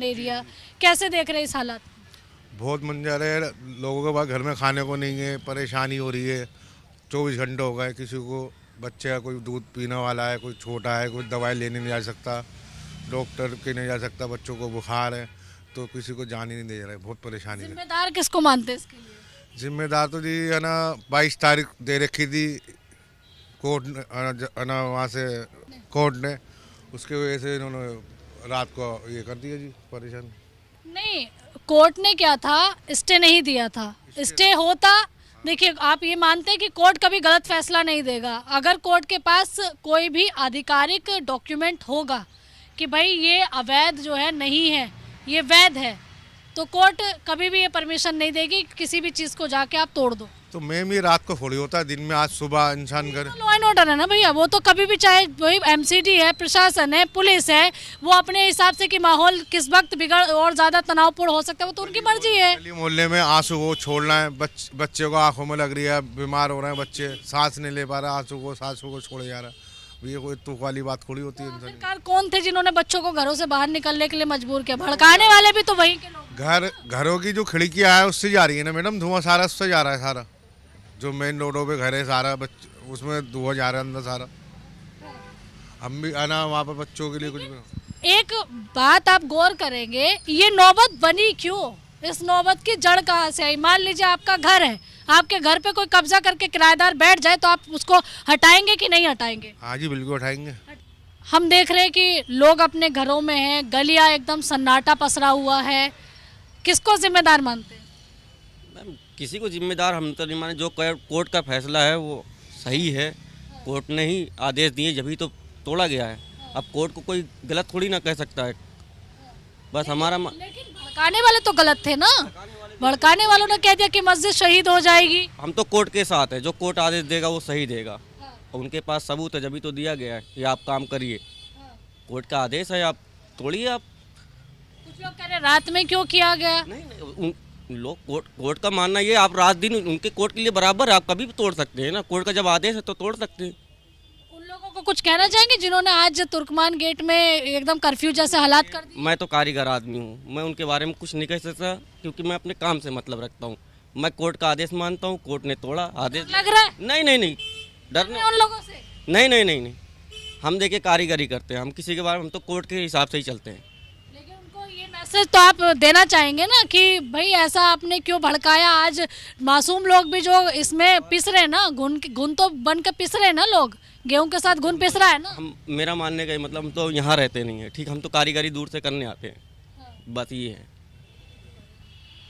Area, कैसे देख रहे हैं इस हालात? बहुत मंजर है। लोगों के पास घर में खाने को नहीं है, परेशानी हो रही है। 24 घंटे हो गए, किसी को बच्चे का कोई दूध पीने वाला है, कोई छोटा है, कोई दवाई लेने नहीं जा सकता, डॉक्टर के नहीं जा सकता, बच्चों को बुखार है तो किसी को जान ही नहीं दे रहा है। बहुत परेशानी है। जिम्मेदार किसको मानते हैं इसके लिए? जिम्मेदार तो जी है ना, 22 तारीख दे रखी थी कोर्ट ने, है ना, वहाँ से कोर्ट ने, उसके वजह से इन्होंने रात को ये कर दिया जी, परेशान। नहीं, कोर्ट ने क्या था, स्टे नहीं दिया था। स्टे होता, देखिए आप ये मानते हैं कि कोर्ट कभी गलत फैसला नहीं देगा। अगर कोर्ट के पास कोई भी आधिकारिक डॉक्यूमेंट होगा कि भाई ये अवैध जो है नहीं है, ये वैध है, तो कोर्ट कभी भी ये परमिशन नहीं देगी कि किसी भी चीज़ को जाके आप तोड़ दो। तो मैम ये रात को थोड़ी होता है, दिन में आज सुबह इंसान करे। लॉ एंड ऑर्डर है ना भैया, वो तो कभी भी, चाहे वही एमसीडी है, प्रशासन है, पुलिस है, वो अपने हिसाब से कि माहौल किस वक्त बिगड़ और ज़्यादा तनावपूर्ण हो सकता है, वो तो उनकी मर्जी है। गली मोहल्ले में आंसू को छोड़ना है, बच्चे को आंखों में लग रही है, बीमार हो रहे हैं बच्चे, सांस नहीं ले पा रहे, आंसू को छोड़े जा रहा है। ये कोई तुक वाली बात थोड़ी होती है। सरकार कौन थे जिन्होंने बच्चों को घरों से बाहर निकलने के लिए मजबूर किया? भड़काने वाले भी तो वही के लोग। घरों की जो खिड़कियां है उससे जा रही है ना मैडम, धुआं सारा उससे जा रहा है। सारा जो मेन रोडों पे घर है सारा उसमें धुआं जा रहा है अंदर सारा। हम भी आना वहाँ पर बच्चों के लिए कुछ भी। एक बात आप गौर करेंगे, ये नौबत बनी क्यों? इस नौबत की जड़ कहाँ से आई? मान लीजिए आपका घर है, आपके घर पे कोई कब्जा करके किराएदार बैठ जाए तो आप उसको हटाएंगे कि नहीं हटाएंगे? हाँ जी बिल्कुल हटाएंगे। हम देख रहे हैं कि लोग अपने घरों में हैं, गलियां एकदम सन्नाटा पसरा हुआ है, किसको जिम्मेदार मानते हैं? मैम किसी को जिम्मेदार हम तो नहीं माने, जो कोर्ट का फैसला है वो सही है। कोर्ट ने ही आदेश दिए जब ही तो तोड़ा गया है। अब कोर्ट को कोई गलत थोड़ी ना कह सकता है। बस हमारा लेकिन भड़काने वाले तो गलत थे ना, भड़काने वालों ने कह दिया कि मस्जिद शहीद हो जाएगी। हम तो कोर्ट के साथ है, जो कोर्ट आदेश देगा वो सही देगा। और उनके पास सबूत है, जब तो दिया गया है कि आप काम करिए। कोर्ट का आदेश है, आप तोड़िए। आप कुछ लोग कह रहे रात में क्यों किया गया? नहीं, लोग कोर्ट का मानना ये, आप रात दिन उनके कोर्ट के लिए बराबर है, आप कभी भी तोड़ सकते हैं ना। कोर्ट का जब आदेश है तो तोड़ सकते हैं। उन लोगों को कुछ कहना चाहेंगे जिन्होंने आज तुर्कमान गेट में एकदम कर्फ्यू जैसे हालात कर दिए? मैं तो कारीगर आदमी हूँ, मैं उनके बारे में कुछ नहीं कह सकता, क्योंकि मैं अपने काम से मतलब रखता हूँ। मैं कोर्ट का आदेश मानता हूँ, कोर्ट ने तोड़ा आदेश। लग रहा है नहीं, डरने उन लोगों से? नहीं, हम देखिए कारीगरी करते हैं, हम किसी के बारे में, हम तो कोर्ट के हिसाब से ही चलते हैं। लेकिन उनको ये मैसेज तो आप देना चाहेंगे ना कि भाई ऐसा आपने क्यों भड़काया? आज मासूम लोग भी जो इसमें पिस रहे हैं ना, घुन तो बन के पिस रहे हैं ना, लोग गेहूं के साथ घुन पिस रहा है ना। हम, मेरा मानने का मतलब, हम तो यहाँ रहते नहीं है, ठीक, हम तो कारीगरी दूर से करने आते हैं, बस ये है।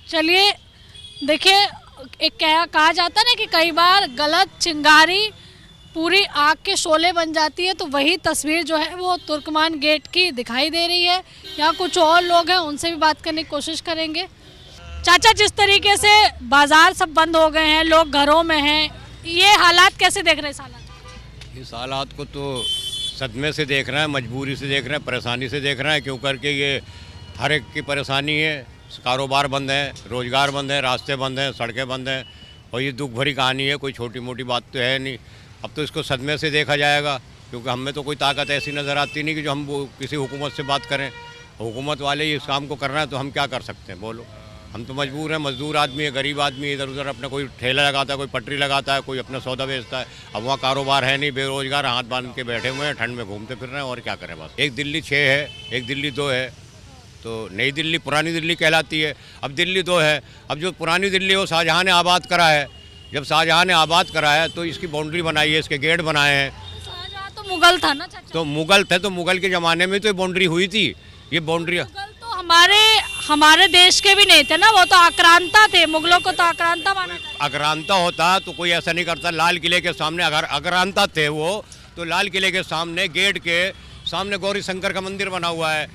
चलिए देखिए, एक कहा जाता है ना कि कई बार गलत चिंगारी पूरी आग के शोले बन जाती है, तो वही तस्वीर जो है वो तुर्कमान गेट की दिखाई दे रही है। यहाँ कुछ और लोग हैं, उनसे भी बात करने की कोशिश करेंगे। चाचा, जिस तरीके से बाजार सब बंद हो गए हैं, लोग घरों में हैं, ये हालात कैसे देख रहे हैं? इस हालात को तो सदमे से देख रहे हैं, मजबूरी से देख रहे हैं, परेशानी से देख रहे हैं, क्यों करके ये हर एक की परेशानी है। कारोबार बंद है, रोज़गार बंद है, रास्ते बंद हैं, सड़कें बंद हैं, और ये दुख भरी कहानी है, कोई छोटी मोटी बात तो है नहीं। अब तो इसको सदमे से देखा जाएगा, क्योंकि हम में तो कोई ताकत ऐसी नज़र आती नहीं कि जो हम किसी हुकूमत से बात करें। हुकूमत वाले ही इस काम को कर रहे हैं तो हम क्या कर सकते हैं, बोलो। हम तो मजबूर हैं, मजदूर आदमी है, गरीब आदमी, इधर उधर अपना कोई ठेला लगाता है, कोई पटरी लगाता है, कोई अपना सौदा बेचता है। अब वहाँ कारोबार है नहीं, बेरोजगार हाथ बांध के बैठे हुए हैं, ठंड में घूमते फिर रहे हैं, और क्या करें। बस एक दिल्ली 6 है, एक दिल्ली 2 है, तो नई दिल्ली पुरानी दिल्ली कहलाती है। अब दिल्ली 2 है। अब जो पुरानी दिल्ली वो शाहजहाँ ने आबाद करा है। जब शाहजहाँ ने आबाद करा है तो इसकी बाउंड्री बनाई है, इसके गेट बनाए हैं। शाहजहाँ तो मुगल था ना चाचा? तो मुगल थे, तो मुगल के ज़माने में तो ये बाउंड्री हुई थी। ये बाउंड्री हमारे देश के भी नहीं थे ना, वो तो आक्रांता थे, मुगलों को तो आक्रांता माना जाता। आक्रांता होता तो कोई ऐसा नहीं करता। लाल किले के सामने अगर आक्रांता थे वो, तो लाल किले के सामने गेट के सामने गौरी शंकर का मंदिर बना हुआ है,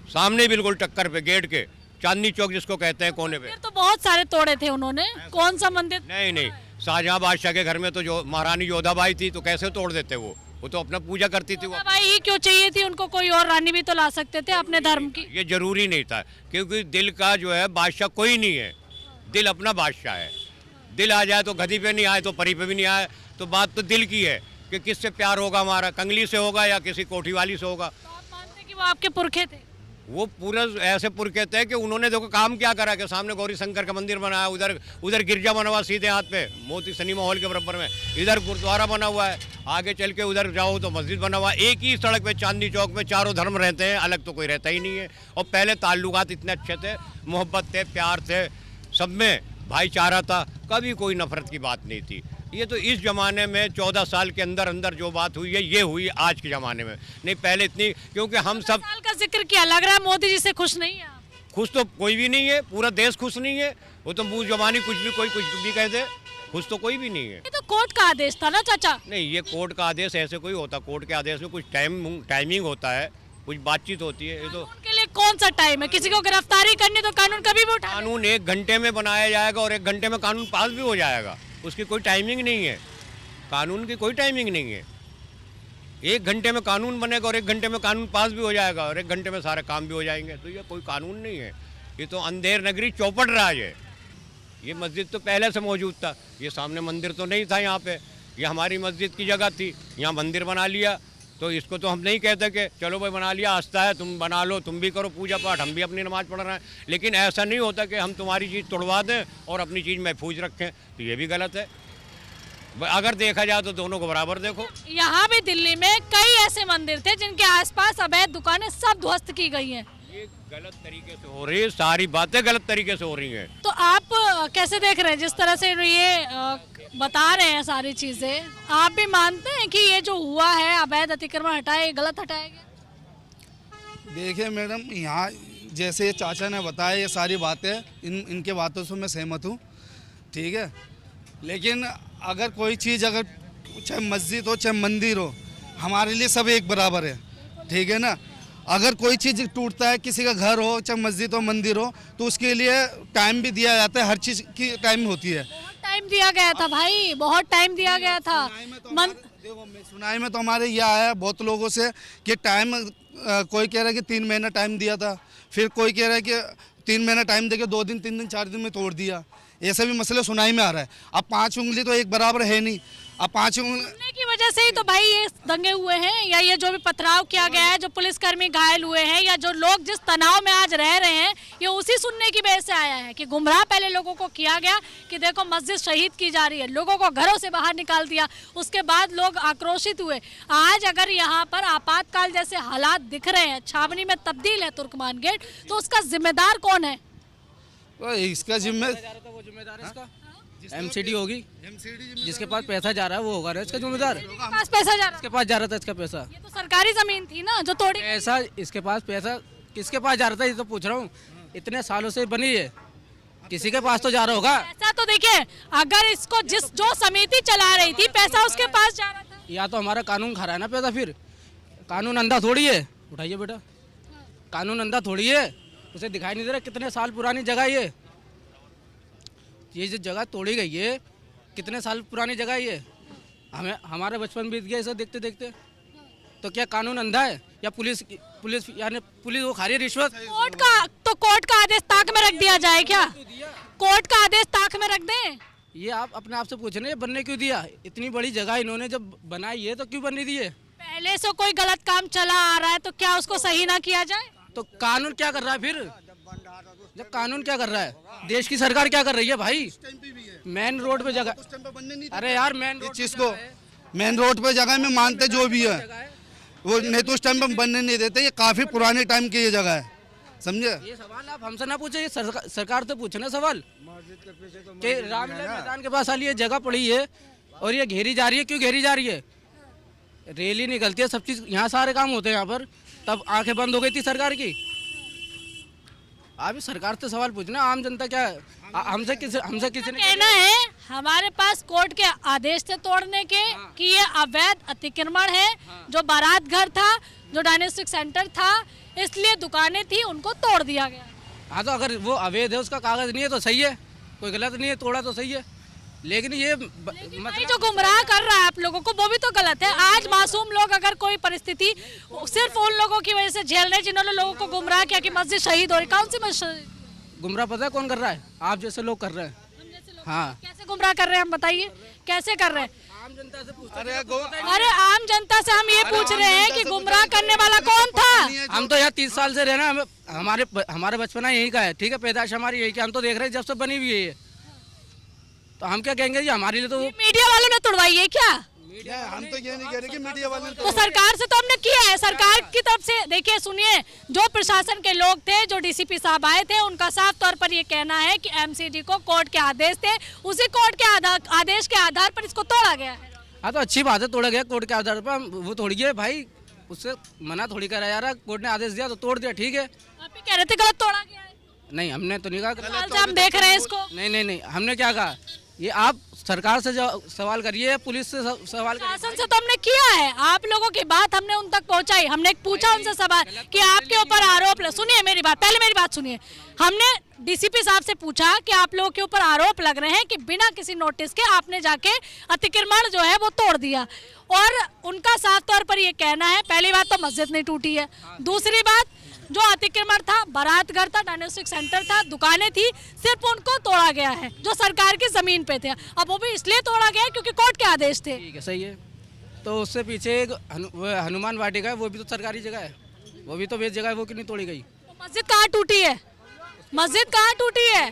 सामने बिल्कुल टक्कर पे गेट के, चांदनी चौक जिसको कहते हैं, कोने पे। तो बहुत सारे तोड़े थे उन्होंने। कौन सा मंदिर? नहीं, शाहजहाँ बादशाह के घर में तो जो महारानी योधाबाई थी, तो कैसे तोड़ देते वो तो अपना पूजा करती थी। वो भाई ही क्यों चाहिए थी उनको? कोई और रानी भी तो ला सकते थे अपने धर्म की। ये जरूरी नहीं था, क्योंकि दिल का जो है बादशाह कोई नहीं है, दिल अपना बादशाह है। दिल आ जाए तो गधी पे नहीं आए तो परी पे भी नहीं आए, तो बात तो दिल की है कि किससे प्यार होगा हमारा, कंगली से होगा या किसी कोठी वाली से होगा। तो आप मानते हैं कि वो आपके पुरखे थे? वो पूरा ऐसे पुर कहते हैं कि उन्होंने देखो काम क्या करा कि सामने गौरी शंकर का मंदिर बनाया, उधर गिरजा बना हुआ सीधे हाथ पे मोती सनी माहौल के बराबर में, इधर गुरुद्वारा बना हुआ है, आगे चल के उधर जाओ तो मस्जिद बना हुआ है। एक ही सड़क पे चांदनी चौक में चारों धर्म रहते हैं, अलग तो कोई रहता ही नहीं है। और पहले ताल्लुकात इतने अच्छे थे, मोहब्बत थे, प्यार थे, सब में भाईचारा था, कभी कोई नफरत की बात नहीं थी। ये तो इस ज़माने में 14 साल के अंदर अंदर जो बात हुई है ये हुई आज के ज़माने में, नहीं पहले इतनी, क्योंकि हम सब साल का जिक्र किया, लग रहा है मोदी जी से खुश नहीं है आप। खुश तो कोई भी नहीं है, पूरा देश खुश नहीं है। वो तो मुँह जबानी कुछ भी कह दे, खुश तो कोई भी नहीं है। ये तो कोर्ट का आदेश था ना चाचा। नहीं, ये कोर्ट का आदेश ऐसे कोई होता, कोर्ट के आदेश में कुछ टाइमिंग होता है, कुछ बातचीत होती है। ये तो उनके लिए कौन सा टाइम है? किसी को गिरफ्तारी करनी तो कानून कभी भी उठा ले। कानून 1 घंटे में बनाया जाएगा और 1 घंटे में कानून पास भी हो जाएगा, उसकी कोई टाइमिंग नहीं है, कानून की कोई टाइमिंग नहीं है। 1 घंटे में कानून बनेगा और 1 घंटे में कानून पास भी हो जाएगा और 1 घंटे में सारे काम भी हो जाएंगे। तो ये कोई कानून नहीं है, ये तो अंधेर नगरी चौपट राज है। ये मस्जिद तो पहले से मौजूद था, ये सामने मंदिर तो नहीं था यहाँ पे, ये हमारी मस्जिद की जगह थी, यहाँ मंदिर बना लिया। तो इसको तो हम नहीं कहते कि चलो भाई बना लिया, आस्था है, तुम बना लो, तुम भी करो पूजा पाठ, हम भी अपनी नमाज़ पढ़ रहे हैं। लेकिन ऐसा नहीं होता कि हम तुम्हारी चीज़ तोड़वा दें और अपनी चीज़ महफूज रखें, तो ये भी गलत है। अगर देखा जाए तो दोनों को बराबर देखो। यहाँ भी दिल्ली में कई ऐसे मंदिर थे जिनके आसपास अवैध दुकानें सब ध्वस्त की गई हैं। ये गलत तरीके से हो रही है, सारी बातें गलत तरीके से हो रही हैं। तो आप कैसे देख रहे हैं जिस तरह से ये बता रहे हैं सारी चीजें? आप भी मानते हैं कि ये जो हुआ है अवैध अतिक्रमण हटाए, गलत हटाया गया? देखिए मैडम, यहाँ जैसे चाचा ने बताया ये सारी बातें, इनके बातों से मैं सहमत हूँ, ठीक है। लेकिन अगर कोई चीज़, अगर चाहे मस्जिद हो चाहे मंदिर हो, हमारे लिए सब एक बराबर है, ठीक है ना। अगर कोई चीज़ टूटता है, किसी का घर हो चाहे मस्जिद हो मंदिर हो, तो उसके लिए टाइम भी दिया जाता है, हर चीज़ की टाइम होती है। बहुत टाइम दिया गया था भाई, बहुत टाइम दिया गया था। देखो, सुनाई में तो हमारे ये आया बहुत लोगों से कि टाइम, कोई कह रहा है कि 3 महीना टाइम दिया था, फिर कोई कह रहा है कि 3 महीना टाइम देके 2 दिन 3 दिन 4 दिन में तोड़ दिया। ऐसे भी मसले सुनाई में आ रहा है। अब 5 उंगली तो एक बराबर है नहीं, अब 5 उंगली की वजह से ही तो भाई ये दंगे हुए हैं, या ये जो भी पथराव किया गया है, जो पुलिसकर्मी घायल हुए हैं, या जो लोग जिस तनाव में आज रह रहे हैं, ये उसी सुनने की वजह से आया है कि गुमराह पहले लोगों को किया गया कि देखो मस्जिद शहीद की जा रही है, लोगों को घरों से बाहर निकाल दिया, उसके बाद लोग आक्रोशित हुए। आज अगर यहाँ पर आपातकाल जैसे हालात दिख रहे हैं, छावनी में तब्दील है तुर्कमान गेट, तो उसका जिम्मेदार कौन है? इसका जिम्मेदार इसका एमसीडी होगी, जिसके पास पैसा जा रहा है वो होगा ना इसका जिम्मेदार। पास पैसा जा रहा इसके पास जा रहा था इसका पैसा, है, ये तो सरकारी जमीन थी ना जो तोड़ी। पैसा इसके पास, पैसा किसके पास जा रहा था ये तो पूछ रहा हूँ। इतने सालों से बनी है, किसी के पास तो जा रहा होगा। ऐसा तो देखिए, अगर इसको जो समिति चला रही थी, पैसा उसके पास जा रहा था। या तो हमारा कानून खा रहा है ना पैसा, फिर कानून अंधा थोड़ी है। उठाइए बेटा, कानून अंधा थोड़ी है, उसे दिखाई नहीं दे रहा कितने साल पुरानी जगह ये जो जगह तोड़ी गई है, कितने साल पुरानी जगह ये। हमारा बचपन बीत गया इसे देखते देखते। तो क्या कानून अंधा है? या पुलिस यानी पुलिस वो खा रही है रिश्वत? कोर्ट का आदेश ताक में रख दिया जाए क्या? कोर्ट का आदेश ताक में रख दें? ये आप अपने आप से पूछ रहे हैं, बनने क्यों दिया? इतनी बड़ी जगह इन्होंने जब बनाई है तो क्यों बनने दी है? पहले से कोई गलत काम चला आ रहा है तो क्या उसको सही ना किया जाए? तो कानून क्या कर रहा है फिर? जब कानून क्या कर रहा है, देश की सरकार क्या कर रही है भाई? मेन रोड पे जगह, अरे यार मेन रोड चीज को मेन रोड पे जगह में मानते जो भी है वो, नहीं तो उस टाइम पे बनने नहीं देते। ये काफी पुराने टाइम की ये जगह है, समझे। ये सवाल आप हमसे ना पूछे, ये सरकार से पूछे ना सवाल कि रामलीला मैदान के पास वाली ये जगह पड़ी है और ये घेरी जा रही है, क्यों घेरी जा रही है? रैली निकलती है, सब चीज यहाँ सारे काम होते हैं यहाँ पर, तब आंखें बंद हो गई थी सरकार की। आप सरकार से सवाल पूछना, आम जनता क्या हमसे किसी ने कहना है हमारे पास कोर्ट के आदेश थे तोड़ने के कि ये अवैध अतिक्रमण है, जो बारात घर था, जो डायनेस्टिक सेंटर था, इसलिए दुकानें थी उनको तोड़ दिया गया। हाँ, तो अगर वो अवैध है, उसका कागज नहीं है तो सही है, कोई गलत नहीं है, तोड़ा तो सही है। लेकिन ये भाई जो गुमराह कर रहा है आप लोगों को, वो भी तो गलत है। आज मासूम लोग अगर कोई परिस्थिति सिर्फ उन लोगों की वजह से झेल रहे हैं जिन्होंने लोगों को गुमराह किया कि मस्जिद शहीद हो रही। कौन सी मस्जिद? गुमराह पता है कौन कर रहा है? आप जैसे लोग कर रहे हैं। हाँ, कैसे गुमराह कर रहे हैं हम बताइए, कैसे कर रहे हैं? आम जनता से पूछते अरे हैं, अरे आम जनता से हम ये पूछ रहे हैं कि गुमराह करने वाला कौन था? हम तो यहाँ 30 साल से रहना, हमारे बचपना यही का है, ठीक है, पैदाइश हमारी यही की, हम तो देख रहे हैं जब से बनी हुई है ये, तो हम क्या कहेंगे जी, हमारे लिए तो मीडिया वालों ने तोड़वाई है क्या? हम तो ये नहीं कह रहे कि मीडिया वाले तो सरकार से तो हमने किया है, सरकार की तरफ से देखिए, सुनिए, जो प्रशासन के लोग थे, जो डीसीपी साहब आए थे, उनका साफ तौर पर ये कहना है कि एमसीडी को कोर्ट के आदेश थे, उसी कोर्ट के आदेश के आधार पर इसको तोड़ा गया है। हाँ तो अच्छी बात है, तोड़ा गया कोर्ट के आधार पर, वो तोड़ी है भाई, उससे मना थोड़ी करा जा रहा, कोर्ट ने आदेश दिया तो तोड़ दिया, ठीक है। आप ही कह रहे थे गलत तोड़ा गया है। नहीं, हमने तो नहीं कहा साल से हम देख रहे हैं इसको। नहीं, हमने क्या कहा, ये आप सरकार से सवाल करिए, पुलिस से सवाल करिए। शासन से तो हमने किया है, आप लोगों की बात हमने उन तक पहुंचाई, हमने पूछा उनसे सवाल कि आपके ऊपर आरोप, सुनिए मेरी बात, पहले मेरी बात सुनिए, हमने डीसीपी साहब से पूछा कि आप लोगों के ऊपर आरोप लग रहे हैं कि बिना किसी नोटिस के आपने जाके अतिक्रमण जो है वो तोड़ दिया, और उनका साफ तौर पर ये कहना है, पहली बात तो मस्जिद नहीं टूटी है, दूसरी बात जो अतिक्रमण था, बारात घर था, डायग्नोस्टिक सेंटर था, दुकानें थी, सिर्फ उनको तोड़ा गया है जो सरकार की जमीन पे थे। अब वो भी इसलिए तोड़ा गया है क्योंकि कोर्ट के आदेश थे। ठीक है, सही है। तो उससे पीछे एक हनुमान वाटिका है, वो भी तो सरकारी जगह है, वो भी तो बेच जगह है, वो क्यों नहीं तोड़ी गई? तो मस्जिद कहाँ टूटी है? मस्जिद कहाँ टूटी है?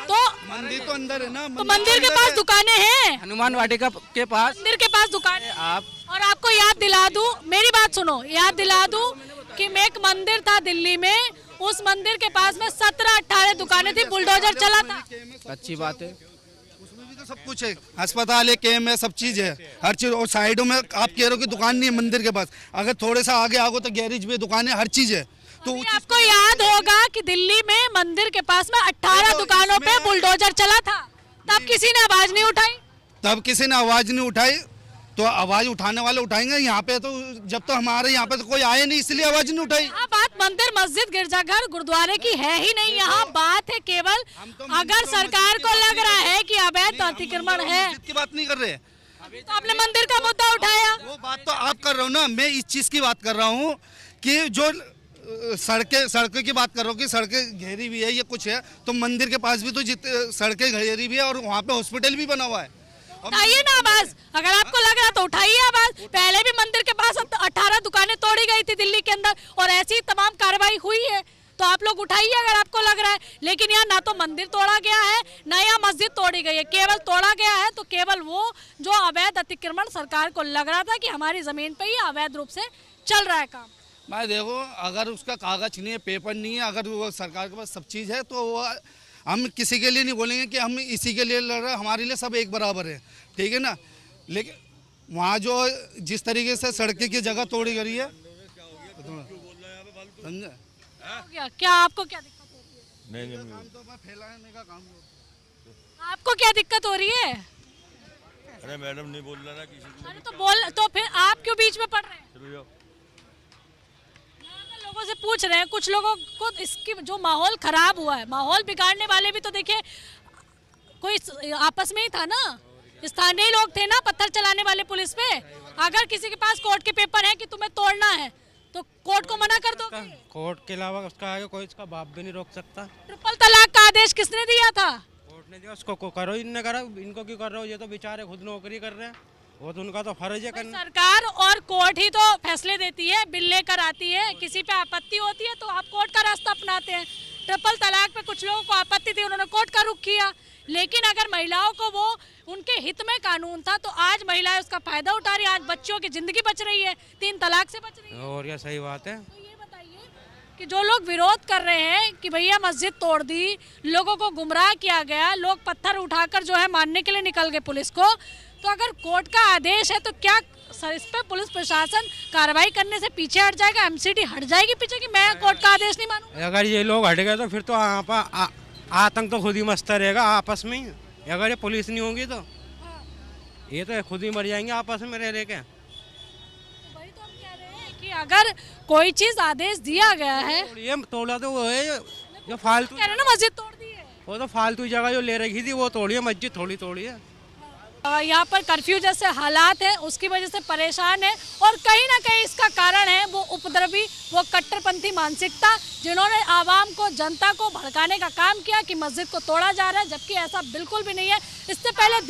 तो मंदिर तो अंदर है ना, तो मंदिर के पास दुकानें हैं, हनुमान वाटिका के पास मंदिर के पास दुकानें। आप और आपको याद दिला दूं, मेरी बात सुनो, याद दिला दूं कि एक मंदिर था दिल्ली में, उस मंदिर के पास में 17-18 दुकानें थी, बुलडोजर चला था। अच्छी बात है, उसमें भी तो सब कुछ है, अस्पताल है, केम है, सब चीज है, हर चीज। और साइडों में आप कह रहे हो कि दुकान नहीं है मंदिर के पास, अगर थोड़े सा आगे आओ तो गैरेज भी दुकान है, हर चीज है। तो अभी आपको याद होगा कि दिल्ली में मंदिर के पास में 18 दुकानों पे बुलडोजर चला था, तब किसी ने आवाज नहीं उठाई। तब किसी ने आवाज नहीं उठाई, तो आवाज उठाने वाले उठाएंगे। यहाँ पे तो जब तो हमारे यहाँ पे तो कोई आए नहीं, इसलिए आवाज नहीं उठाई। यहाँ बात मंदिर, मस्जिद, गिरजाघर, गुरुद्वारे की है ही नहीं, यहाँ बात है केवल अगर सरकार को लग रहा है कि अवैध अतिक्रमण है, मस्जिद की बात नहीं कर रहे, तो आपने मंदिर का मुद्दा उठाया। वो बात तो आप कर रहे हो ना, मैं इस चीज की बात कर रहा हूँ कि जो सड़कें की बात कर रहा हूँ कि सड़कें घेरी भी है, ये कुछ है, तो मंदिर के पास भी तो जितने सड़कें घेरी भी है, और वहाँ पे हॉस्पिटल भी बना हुआ है। उठाइए ना आवाज, अगर आपको लग रहा तो उठाइए आवाज। पहले भी मंदिर के पास 18 दुकानें तोड़ी गई थी दिल्ली के अंदर, और ऐसी तमाम कार्रवाई हुई है, तो आप लोग उठाइए अगर आपको लग रहा है। लेकिन यहाँ ना तो मंदिर तोड़ा गया है, ना यहाँ मस्जिद तोड़ी गई है, केवल तोड़ा गया है तो केवल वो जो अवैध अतिक्रमण सरकार को लग रहा था कि हमारी जमीन पे ही अवैध रूप से चल रहा है काम। मैं देखो, अगर उसका कागज नहीं है, पेपर नहीं है, अगर वो सरकार के पास सब चीज़ है, तो वो हम किसी के लिए नहीं बोलेंगे कि हम इसी के लिए लड़ रहे हैं, हमारे लिए सब एक बराबर है, ठीक है ना। लेकिन वहाँ जो जिस तरीके से सड़कें की जगह तोड़ी गई है, समझे? क्या आपको क्या दिक्कत हो रही है? काम तो मैं फैलाने का काम है। आपको क्या दिक्कत हो रही है? अरे मैडम नहीं बोल रहा ना किसी अरे तो बोल, तो फिर आप क्यों बीच में पड़ रहे हैं? को। लोगों से पूछ रहे हैं, कुछ लोगों को इसकी जो माहौल खराब हुआ है, माहौल बिगाड़ने वाले भी तो देखिए कोई आपस में ही था ना, स्थानीय लोग थे ना, पत्थर चलाने वाले पुलिस पे। अगर किसी के पास कोर्ट के पेपर है कि तुम्हें तोड़ना है तो कोर्ट को मना कर दो। कोर्ट के अलावा उसका आगे कोई इसका बाप भी नहीं रोक सकता। ट्रिपल तलाक का आदेश किसने दिया था? कोर्ट ने दिया, उसको करो, इनने करा, इनको क्यों कर रहे हो? ये तो बेचारे खुद नौकरी कर रहे हैं, वो तो उनका तो फर्ज है करना। सरकार और कोर्ट ही तो फैसले देती है, बिल लेकर आती है, किसी पे आपत्ति होती है तो आप कोर्ट का रास्ता अपनाते हैं। ट्रिपल तलाक पे कुछ लोगों को आपत्ति थी, उन्होंने कोर्ट का रुख किया। लेकिन अगर महिलाओं को वो उनके हित में कानून था तो आज महिलाएं उसका फायदा उठा रही है, आज बच्चों की जिंदगी बच रही है, 3 तलाक से बच रही है। और क्या सही बात है। तो ये बताइए कि जो लोग विरोध कर रहे हैं कि भैया मस्जिद तोड़ दी, लोगों को गुमराह किया गया, लोग पत्थर उठाकर जो है मारने के लिए निकल गए पुलिस को, तो अगर कोर्ट का आदेश है तो क्या सर इस पे पुलिस प्रशासन कार्रवाई करने से पीछे हट जाएगा? एमसीडी हट जाएगी पीछे कि मैं कोर्ट का आदेश नहीं मानूंगा? अगर ये लोग हट गए तो फिर तो यहाँ पर आतंक तो खुद ही मचता रहेगा आपस में ही। अगर ये पुलिस नहीं होगी तो ये तो खुद ही मर जाएंगे आपस में रह के। वही तो हम कह रहे हैं कि अगर कोई चीज आदेश दिया गया है, ये तोड़ा तो वो है जो फालतू, कह रहे ना मस्जिद तोड़ दी है, वो तो फालतू जगह जो ले रखी थी वो तोड़ी है, मस्जिद थोड़ी तोड़ी है। यहाँ पर कर्फ्यू जैसे हालात है उसकी वजह से परेशान है, और कहीं ना कहीं इसका कारण है वो उपद्रवी, वो कट्टरपंथी मानसिकता, जिन्होंने आवाम को, जनता को भड़काने का काम किया कि मस्जिद को तोड़ा जा रहा है, जबकि ऐसा बिल्कुल भी नहीं है। इससे पहले